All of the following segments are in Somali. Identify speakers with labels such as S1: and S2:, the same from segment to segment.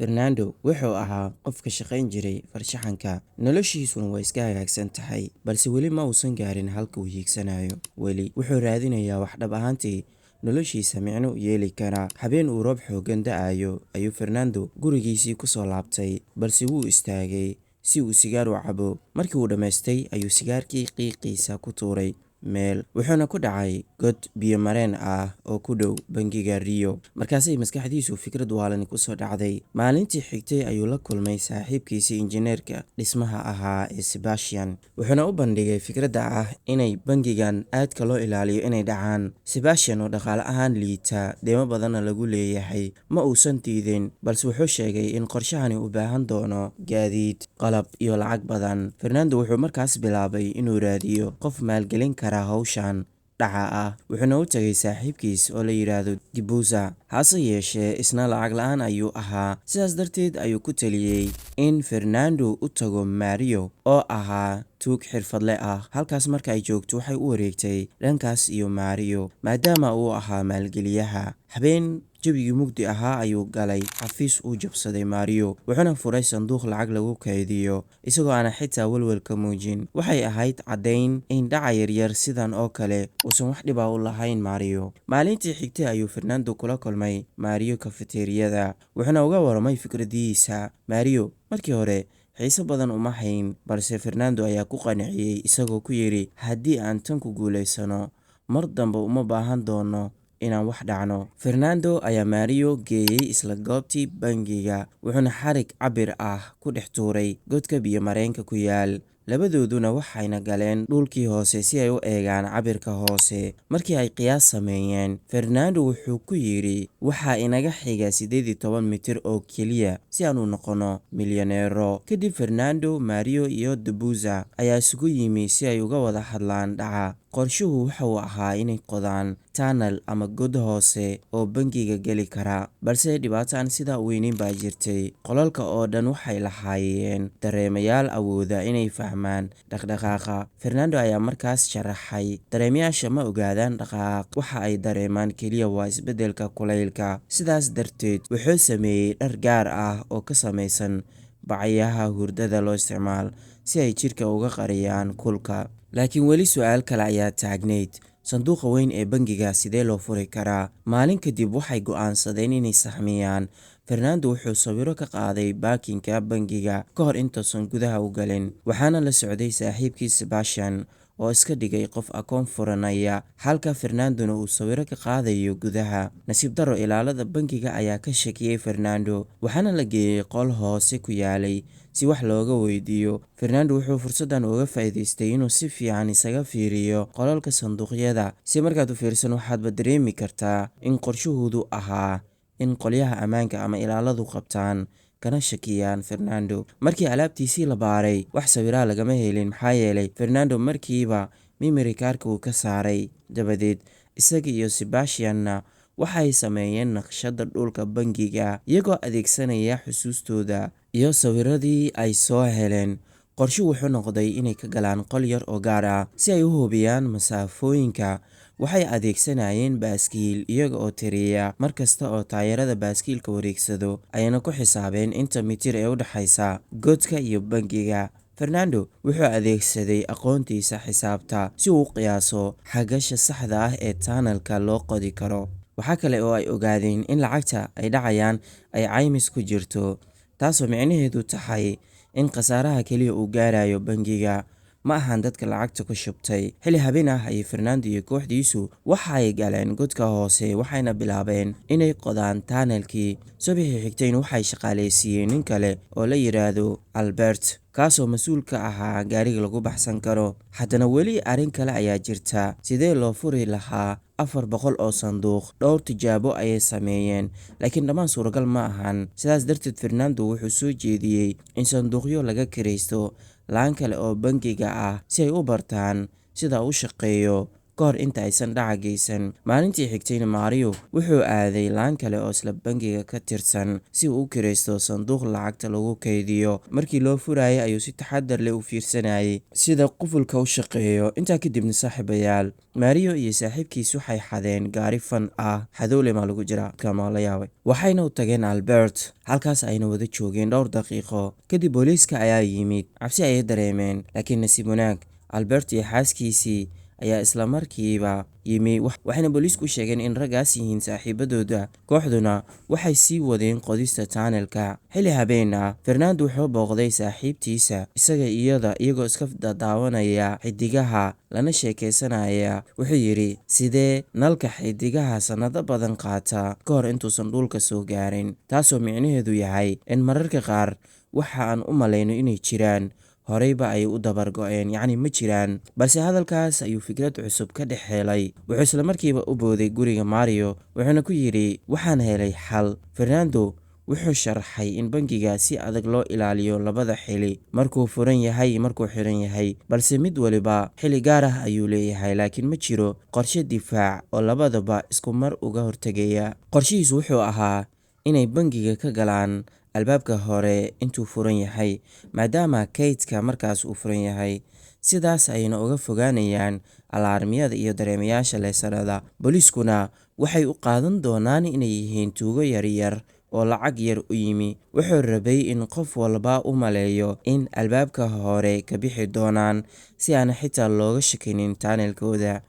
S1: Fernando wuxuu ahaa qof ka shaqayn jiray farshaxanka, noloshiisuna way iska hagaagsan tahay, balse weli ma uusan gaarin halka uu hiigsanayo. Weli wuxuu raadinayaa wax dhab ahaantii noloshiisa micno u yeeli kara. Habeen uu roob xooggan da'ayo ayuu Fernando gurigiisii ku soo laabtay, balse wuu istaagay si uu sigaar u cabo. Markii uu dhammaystay ayuu sigaarkii qiiqiisa ku tuuray meel, wuxuuna ku dhacay god biyo mareen ah oo ku dhow bangiga Rio. Markaasay maskaxdiisu fikrad waalan ku soo dhacday. Maalintii xigtay ayuu la kulmay saaxiibkiisii injineerka dhismaha ahaa ee Sebastian, wuxuuna u bandhigay fikradda ah inay bangigan aadka loo ilaaliyo inay dhacaan. Sebastian oo dhaqaale ahaan liita, deymo badanna lagu leeyahay, ma uusan diidin, balse wuxuu sheegay in qorshahani u baahan doono gaadiid, qalab iyo lacag badan. Fernando wuxuu markaas bilaabay inuu raadiyo qof maalgelin kara hawshan dhaca ah, wuxuuna u tagay saaxiibkiis oo la yidhaahdo Dibuza. Hase yeeshee isna lacag la'aan ayuu ahaa, sidaas darteed ayuu ku taliyey in Fernando u tago Mario oo ahaa tuug xirfadle ah. Halkaas marka ay joogto waxay u wareegtay dhankaas iyo Mario maadaama uu ahaa maalgeliyaha. Habeen jabigii mugdi ahaa ayuu galay xafiis uu jabsaday Mario, wuxuuna furay sanduuq lacag lagu kaydiyo isagoo aan xitaa walwal ka muujin. Waxay ahayd caddayn in dhaca yaryar sidan oo kale uusan wax dhib ah u lahayn Mario. Maalintii xigtay ayuu Fernando kula kulmay Mario kafeteriyada, wuxuuna uga warramay fikradihiisa. Mario markii hore xiise badan uma hayn, balse Fernando ayaa ku qanciyey isagoo ku yidhi, haddii aan tan ku guulaysano mar dambe uma baahan doono inaan wax dhacno. Fernando ayaa Mario geeyey isla goobtii bangiga, wuxuuna xarig cabir ah ku dhex tuuray godka biyo mareenka ku yaal. Labadooduna waxayna galeen dhulkii hoose si ay u eegaan cabirka hoose. Markii ay qiyaas sameeyeen, Fernando wuxuu ku yidhi, waxaa inaga xiga 18 mitir oo keliya si aan u noqono milyaneero. Kadib Fernando, Mario iyo Dibuza ayaa isugu yimi si ay uga wada hadlaan dhaca. Qorshuhu waxa uu ahaa inay qodaan tunnel ama god hoose oo bangiga geli kara, balse dhibaato aan sidaa u weynayn baa jirtay. Qolalka oo dhan waxay lahaayeen dareemayaal awooda inay fahmaan dhaqdhaqaaqa. Fernando ayaa markaas sharaxay, dareemayaasha ma ogaadaan dhaqaaq, waxa ay dareemaan keliya waa isbeddelka kulaylka. Sidaas darteed wuxuu sameeyey dhar gaar ah oo ka samaysan bacyaha hurdada loo isticmaalo si ay jidhka uga qariyaan kulka. Laakiin weli su'aal kale ayaa taagneyd, sanduuqa weyn ee bangiga sidee loo furi karaa? Maalin kadib waxay go'aansadeen inay sahamiyaan. Fernando wuxuu sawiro ka qaaday baakinka bangiga ka hor intuusan gudaha u galin, waxaana la socday saaxiibkiis Sebastian oo iska dhigay qof akoon furanaya, halka Fernandona uu sawiro ka qaadayo gudaha. Nasiib darro, ilaalada bangiga ayaa ka shakiyey Fernando, waxaana la geeyey qol hoose ku yaalay si wax looga weydiiyo. Fernando wuxuu fursaddan uga faa'iidaystay inuu si fiican isaga fiiriyo qolalka sanduuqyada. Si markaad u fiirsan waxaadba dareemi kartaa in qorshahoodu ahaa in qolyaha ammaanka ama ilaaladu qabtaan kana shakiyaan Fernando. Markii alaabtiisii la baaray, wax sawiraa lagama helin maxaa yeelay Fernando markiiba memory card-ka uu ka saaray. Dabadeed isaga iyo Sebastian-na waxay sameeyeen naqshadda dhulka bangiga iyagoo adeegsanaya xusuustooda iyo sawiradii ay soo heleen. Qorshu wuxuu noqday inay ka galaan qol yar oo gaar ah si ay u hubiyaan masaafooyinka. Waxay adeegsanayeen baaskiil iyaga oo tiriya mar kasta oo taayirada baaskiilka wareegsado, ayna ku xisaabeen inta mitir ee u dhaxaysa godka iyo bangiga. Fernando wuxuu adeegsaday aqoontiisa xisaabta si uu u qiyaaso xagasha saxda ah ee tunnelka loo qodi karo. Waxa kale oo ay ogaadeen in lacagta ay dhacayaan ay caymis ku jirto, taasoo micnaheedu tahay in khasaaraha keliya uu gaarayo bangiga, ma ahan dadka lacagta ku shubtay. Xilli habeen ah ayay Fernando iyo kooxdiisu waxay galeen godka hoose, waxayna bilaabeen inay qodaan tunnelkii. Subaxii xigtayna waxay shaqaaleysiiyeen nin kale oo la yiraahdo Albert, kaasoo mas'uul ka ahaa gaariga lagu baxsan karo. Haddana weli arrin kale ayaa jirta, sidee loo furi lahaa 400 oo sanduuq? Dhowr tijaabo ayay sameeyeen, laakiin dhammaan suuragal ma ahan. Sidaas darteed Fernando wuxuu soo jeediyey in sanduuqyo laga kiraysto laan kale oo bangiga ah si ay u bartaan sida uu u shaqeeyo kahor inta aysan dhaca geysan. Maalintii xigtayna Mario wuxuu aaday laan kale oo isla bangiga ka tirsan si uu u kiraysto sanduuq lacagta lagu kaydiyo. Markii loo furayay ayuu si taxadar leh u fiirsanayay sida qufulka u shaqeeyo. Intaa kadibna saaxiibayaal, Mario iyo saaxiibkiis waxay xadeen gaari fan ah. Xadowle ma lagu jira kama la yaabay. Waxayna u tageen Albert, halkaas ayna wada joogeen dhowr daqiiqo. Kadib booliiska ayaa yimid. Cabsi ayay dareemeen, laakiin nasiib wanaag Albert iyo xaaskiisii ayaa isla markiiba yimi. Waxayna booliisku sheegeen in raggaas yihiin saaxiibadooda. Kooxduna waxay sii wadeen qodista tunnelka. Xilli habeen ah, Fernando wuxuu booqday saaxiibtiisa iyagoo iska daawanaya xidigaha lana sheekeysanaya. Wuxuu yidhi, sidee nalka xidigaha sanado badan qaata ka hor intuusan dhulka soo gaarin, taasoo micnaheedu yahay in mararka qaar waxa aan u malayno inay jiraan horeyba ay u dabar go'een, yacni ma jiraan. Balse hadalkaas ayuu fikrad cusub ka dhex helay. Wuxuu isla markiiba u booday guriga Mario, wuxuuna ku yidhi, waxaan helay xal. Fernando wuxuu sharaxay in bangiga si adag loo ilaaliyo labada xili, markuu furan yahay iyo markuu xiran yahay, balse mid waliba xili gaar ah ayuu leeyahay. Laakiin ma jiro qorshe difaac oo labadaba isku mar uga hortagaya. Qorshihiisu wuxuu ahaa inay bangiga ka galaan albaabka hore intuu furan yahay, maadaama kaydka markaas uu furan yahay. Sidaas ayayna uga fogaanayaan alaarmiyada iyo dareemayaasha leesarada. Booliiskuna waxay u qaadan doonaan inay yihiin tuugo yaryar oo lacag yar u yimi. Wuxuu rabay in qof walba u maleeyo in albaabka hore ka bixi doonaan si aan xitaa looga shakinin tunnelkooda.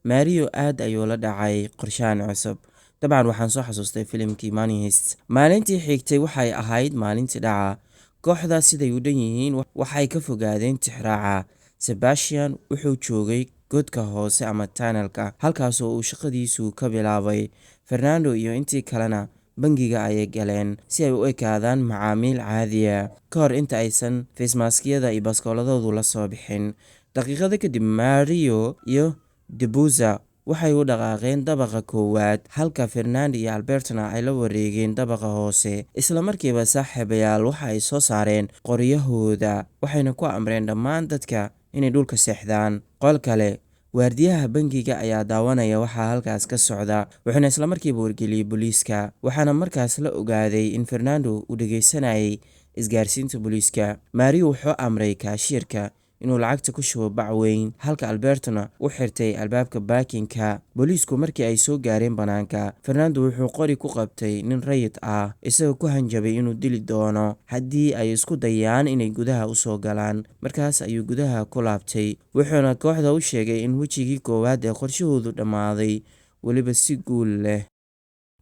S1: Mario aad ayuu la dhacay qorshahan cusub. dabcan waxaan soo xasuustay filimkii Money Heist. Maalintii xigtay waxay ahayd maalintii dhaca. Kooxda siday u dhan yihiin waxay ka fogaadeen tixraaca. Sebastian wuxuu joogay godka hoose ama tunnelka, halkaasoo uu shaqadiisu ka bilaabay. Fernando iyo intii kalena bangiga ayay galeen si ay u ekaadaan macaamiil caadiya ka hor inta aysan facemaskyada iyo baskooladoodu la soo bixin. Daqiiqada kadib, Mario iyo Debuza waxay u dhaqaaqeen dabaqa koowaad, halka Fernando iyo Albertna ay la wareegeen dabaqa hoose. Isla markiiba saaxiibayaal waxa ay soo saareen qoryahooda, waxayna ku amreen dhammaan dadka inay dhulka seexdaan. Qol kale, waardiyaha bangiga ayaa daawanaya waxa halkaas ka socda, wuxuuna isla markiiba wargeliyey booliiska. Waxaana markaas la ogaaday in Fernando uu dhegeysanayay isgaarsiinta booliiska. Mario wuxuu amray kaashiyerka inuu lacagta ku shubo bac weyn, halka Albertna u xirtay albaabka baakinka. Booliisku markii ay soo gaareen banaanka, Fernando wuxuu qori ku qabtay nin rayid ah, isagoo ku hanjabay inuu dili doono haddii ay isku dayaan inay gudaha u soo galaan. Markaas ayuu gudaha ku laabtay, wuxuuna kooxda u sheegay in wejigii koowaad ee qorshahoodu dhammaaday, weliba si guul leh.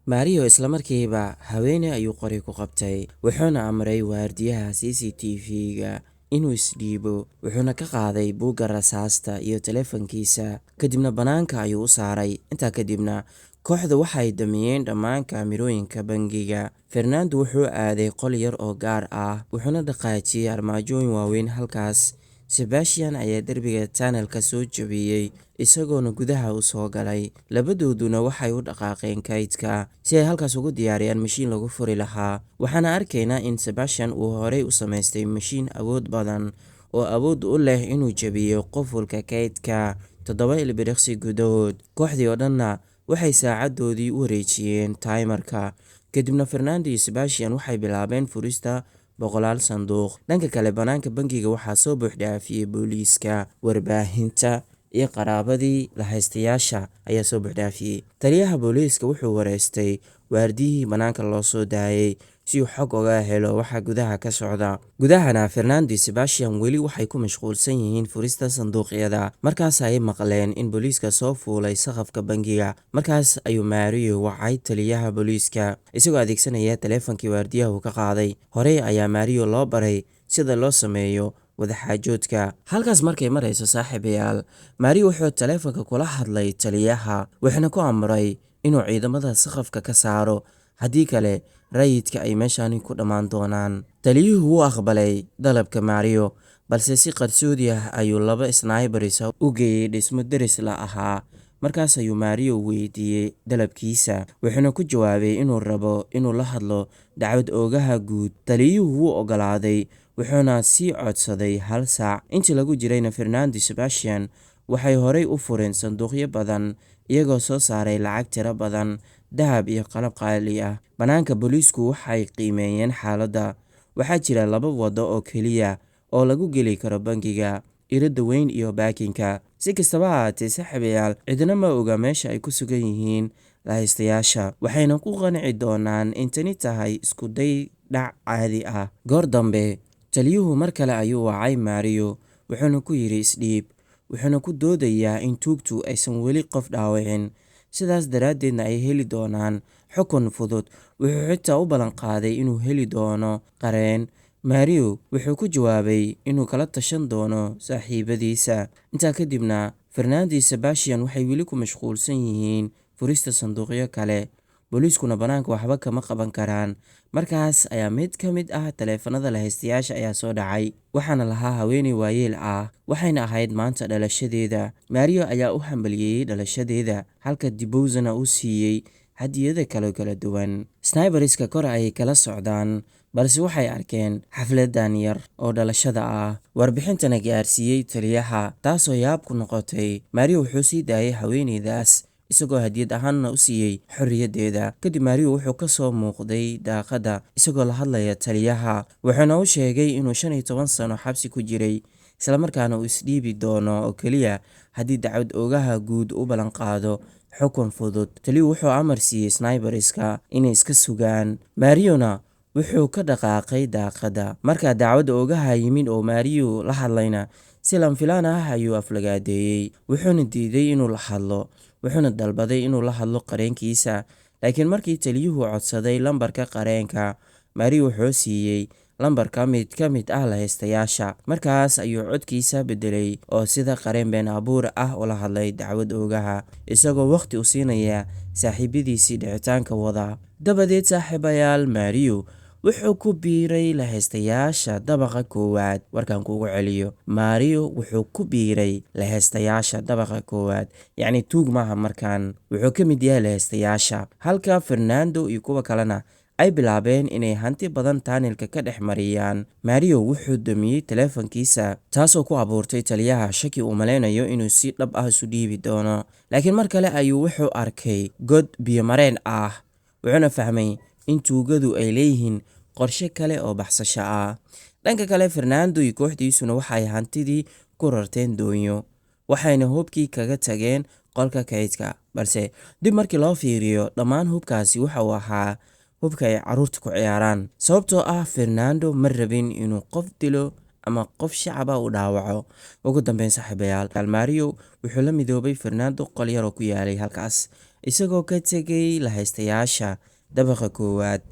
S1: Mario isla markiiba haweeney ayuu qori ku qabtay, wuxuuna amray waardiyaha CCTV-ga inuu isdhiibo. Wuxuuna ka qaaday buugga rasaasta iyo taleefankiisa, kadibna banaanka ayuu u saaray. Intaa kadibna kooxda waxay damiyeen dhammaan kaamirooyinka bangiga. Fernando wuxuu aaday qol yar oo gaar ah, wuxuuna dhaqaajiyey armaajooyin waaweyn. Halkaas Sebastian ayaa derbiga tunnelka soo jabiyey, isagoona gudaha u soo galay. Labadooduna waxay u dhaqaaqeen kaydka si ay halkaas ugu diyaariyaan mashiin lagu furi lahaa. Waxaana arkaynaa in Sebastian uu horey u samaystay mashiin awood badan oo awood u leh inuu jabiyo qufulka kaydka 7 ilbiriqsi gudahood. Kooxdii oo dhanna waxay saacadoodii u wareejiyeen timerka. Kadibna Fernando iyo Sebastian waxay bilaabeen furista 100 sanduuq. Dhanka kale, banaanka bangiga waxaa soo buuxdhaafiyey booliiska, warbaahinta iyo qaraabadii lahaystayaasha ayaa soo buuxdhaafiyey. Taliyaha booliiska wuxuu wareystay waardiyihii banaanka loo soo daayay si uu xog uga helo waxa gudaha ka socda. Gudahana, Fernando iyo Sebastian weli waxay ku mashquulsan yihiin furista sanduuqyada. Markaas ayay maqleen in booliiska soo fuulay saqafka bangiga. Markaas ayuu Mario wacay taliyaha booliiska, isagoo adeegsanaya taleefankii waardiyaha uu ka qaaday. Horey ayaa Mario loo baray sida loo sameeyo wadaxaajoodka. Halkaas markay marayso saaxiibayaal, Mario wuxuu taleefanka kula hadlay taliyaha, wuxuuna ku amray inuu ciidamada saqafka ka saaro, haddii kale rayidka ay meeshani ku dhammaan doonaan. Taliyuhu wuu aqbalay dalabka Mario, balse si qarsoodi ah ayuu 2 snipers u geeyey dhismo deris la ahaa. Markaas ayuu Mario weydiiyey dalabkiisa, wuxuuna ku jawaabay inuu rabo inuu la hadlo dacwad oogaha guud. Taliyuhu wuu ogolaaday, wuxuuna sii codsaday 1 saac. Intii lagu jirayna, Fernando iyo Sebastian waxay horey u fureen sanduuqyo badan iyagoo soo saaray lacag tiro badan, dahab iyo qalab qaali ah. Bannaanka booliisku waxay qiimeeyeen xaaladda. Waxaa jira 2 waddo oo keliya oo lagu geli karo bangiga: iridda weyn iyo baakinka. Si kastaba ha ahaatee saaxiibayaal, cidina ma oga meesha ay ku sugan yihiin lahaystayaasha, waxayna ku qanci doonaan in tani tahay isku day dhac caadi ah. Goor dambe, taliyuhu mar kale ayuu wacay Mario, wuxuuna ku yidhi isdhiib, wuxuuna ku doodayaa in tuugtu aysan weli qof dhaawicin, sidaas daraaddeedna ay heli doonaan xukun fudud. Wuxuu xitaa u ballan qaaday inuu heli doono qareen. Mario wuxuu ku jawaabay inuu kala tashan doono saaxiibadiisa. Intaa kadibna, Fernando iyo Sebastian waxay weli ku mashquulsan yihiin furista sanduuqyo kale. Booliiskuna bannaanka waxba kama qaban karaan. Markaas ayaa mid ka mid ah taleefanada lahaystayaasha ayaa soo dhacay, waxaana lahaa haweeney waayeel ah, waxayna ahayd maanta dhalashadeeda. Mario ayaa u hambalyeeyay dhalashadeeda, halka Debozana uu siiyey hadiyado kala duwan. Sniperska kor ayay kala socdaan, balse waxay arkeen xafladan yar oo dhalashada ah. Warbixintana gaarsiiyey taliyaha, taasoo yaab ku noqotay. Mario wuxuu sii daayay haweeneydaas, isagoo hadiyad ahaanna u siiyey xorriyaddeeda. Kadib Mario wuxuu ka soo muuqday daaqadda isagoo la hadlaya taliyaha, wuxuuna u sheegay inuu 15 sano xabsi ku jiray, isla markaana uu isdhiibi doono oo keliya haddii dacwad oogaha guud u ballan qaado xukun fudud. Taliyuhu wuxuu amar siiyey sniperska inay iska sugaan. Mariona wuxuu ka dhaqaaqay daaqadda. Markaa dacwad oogaha yimid oo Mario la hadlayna, si lama filaan ah ayuu aflagaadeeyey, wuxuuna diiday inuu la hadlo, wuxuuna dalbaday inuu la hadlo qareenkiisa. Laakiin markii taliyuhu codsaday lambarka qareenka, Mario wuxuu siiyey lambarka mid ka mid ah lahaystayaasha. Markaas ayuu codkiisa beddelay oo sida qareen been abuur ah ula hadlay dacwad oogaha, isagoo waqti u siinaya saaxiibadiisii dhicitaanka wada. Dabadeed saaxiibayaal, Mario wuxuu ku biiray lahaystayaasha dabaqa koowaad. Warkaan kuugu celiyo, Mario wuxuu ku biiray lahaystayaasha dabaqa koowaad, yacni tuug maaha markaan, wuxuu ka mid yahay lahaystayaasha. Halka Fernando iyo kuwa kalena ay bilaabeen inay hanti badan taanilka ka dhex mariyaan. Mario wuxuu damiyey taleefankiisa, taasoo ku abuurtay taliyaha shaki uu malaynayo inuu si dhab ah isu dhiibi doono. Laakiin mar kale ayuu wuxuu arkay god biyo-mareen ah, wuxuuna fahmay in tuugadu ay leeyihiin qorshe kale oo baxsasho ah. Dhanka kale, Fernando iyo kooxdiisuna waxay hantidii ku rarteen doonyo, waxayna hubkii kaga tageen qolka kaydka. Balse dib markii loo fiiriyo, dhammaan hubkaasi waxa uu ahaa hubka ay carruurta ku ciyaaraan, sababtoo ah Fernando ma rabin inuu qof dilo ama qof shacaba u dhaawaco. Ugu dambeyn saaxiibayaal, Mario wuxuu la midoobay Fernando qol yar oo ku yaalay halkaas, isagoo ka tegay lahaystayaasha dabaqa koowaad.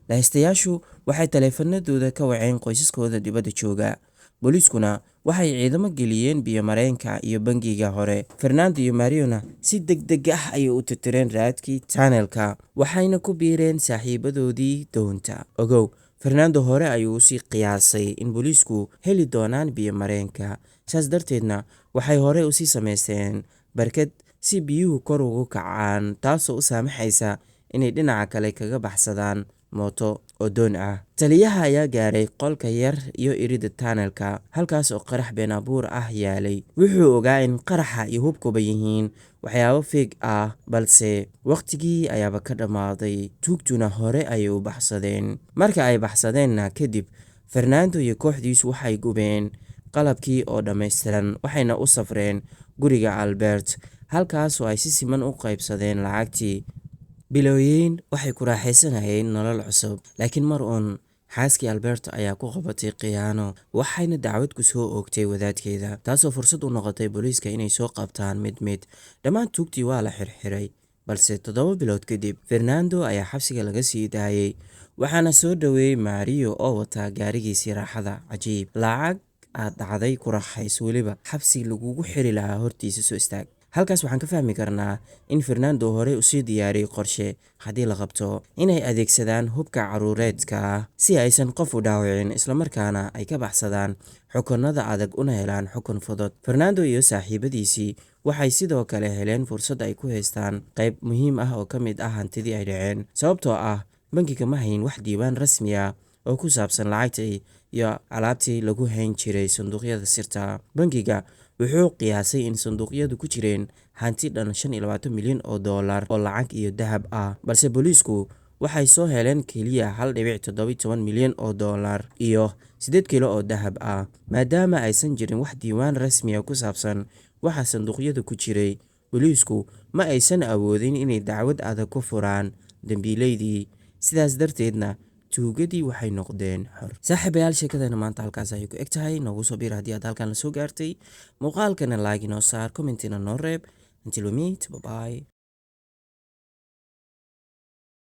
S1: Lahaystayaashu waxay taleefanadooda ka waceen qoysaskooda dibadda jooga. Booliiskuna waxay ciidamo geliyeen biyo-mareenka iyo bangiga hore. Fernando iyo Mariona si degdeg ah ayay u tirtireen raadkii tunnelka, waxayna ku biireen saaxiibadoodii doonta. Ogow, Fernando hore ayuu usii qiyaasay in booliisku heli doonaan biyo-mareenka, saas darteedna waxay hore usii samaysteen barkad si biyuhu kor ugu kacaan, taasoo u saamaxaysa inay dhinaca kale kaga baxsadaan mooto oo doon ah. Taliyaha ayaa gaaray qolka yar iyo iridda tunnelka, halkaas oo qarax been abuur ah yaalay. Wuxuu ogaa in qaraxa iyo hubkuba yihiin waxyaabo feeg ah, balse waqtigii ayaaba ka dhammaaday. Tuugtuna hore ayay u baxsadeen. Marka ay baxsadeenna kadib, Fernando iyo kooxdiisu waxay gubeen qalabkii oo dhammaystiran, waxayna u safreen guriga Albert, halkaasoo ay si siman u qaybsadeen lacagtii. Bilooyin waxay ku raaxaysanayeen nolol cusub, laakiin mar uun xaaskii Alberto ayaa ku qabatay khiyaano, waxayna dacwad ku soo oogtay wadaadkeeda, taasoo fursad u noqotay booliiska inay soo qabtaan mid mid. Dhammaan tuugtii waa la xirxiray, balse 7 bilood kadib, Fernando ayaa xabsiga laga sii daayay, waxaana soo dhaweeyay Mario oo wata gaarigiisii raaxada. Cajiib, lacag aad dhacday ku raaxayso, weliba xabsi lagugu xiri lahaa hortiisa soo istaag. Halkaas waxaan ka fahmi karnaa in Fernando hore usii diyaariyey qorshe haddii la qabto inay adeegsadaan hubka carruureedka si aysan qof u dhaawicin, islamarkaana ay ka baxsadaan xukunada adag una helaan xukun fudud. Fernando iyo saaxiibadiisii waxay sidoo kale heleen fursad ay ku haystaan qayb muhiim ah oo ka mid ah hantidii ay dhaceen, sababtoo ah bangiga ma hayn wax diiwaan rasmi ah oo ku saabsan lacagtii iyo alaabtii lagu hayn jiray sanduuqyada sirta. Bangiga wuxuu qiyaasay in sanduuqyadu ku jireen hanti dhan $25 milyan oo lacag iyo dahab ah, balse booliisku waxay soo heleen keliya $1.17 milyan iyo 8 kilo oo dahab ah. Maadaama aysan jirin wax diiwaan rasmi ah ku saabsan waxa sanduuqyada ku jiray, booliisku ma aysan awoodin inay dacwad adag ku furaan dambiilaydii, sidaas darteedna tuugadii waxay noqdeen xor. Saaxiibayaal, sheekadana maanta halkaas ayay ku eg tahay. Noogu soo biir haddii aad halkan la soo gaartay, muuqaalkana like inoo saar, commentina noo reeb. Until we meet, bye bye.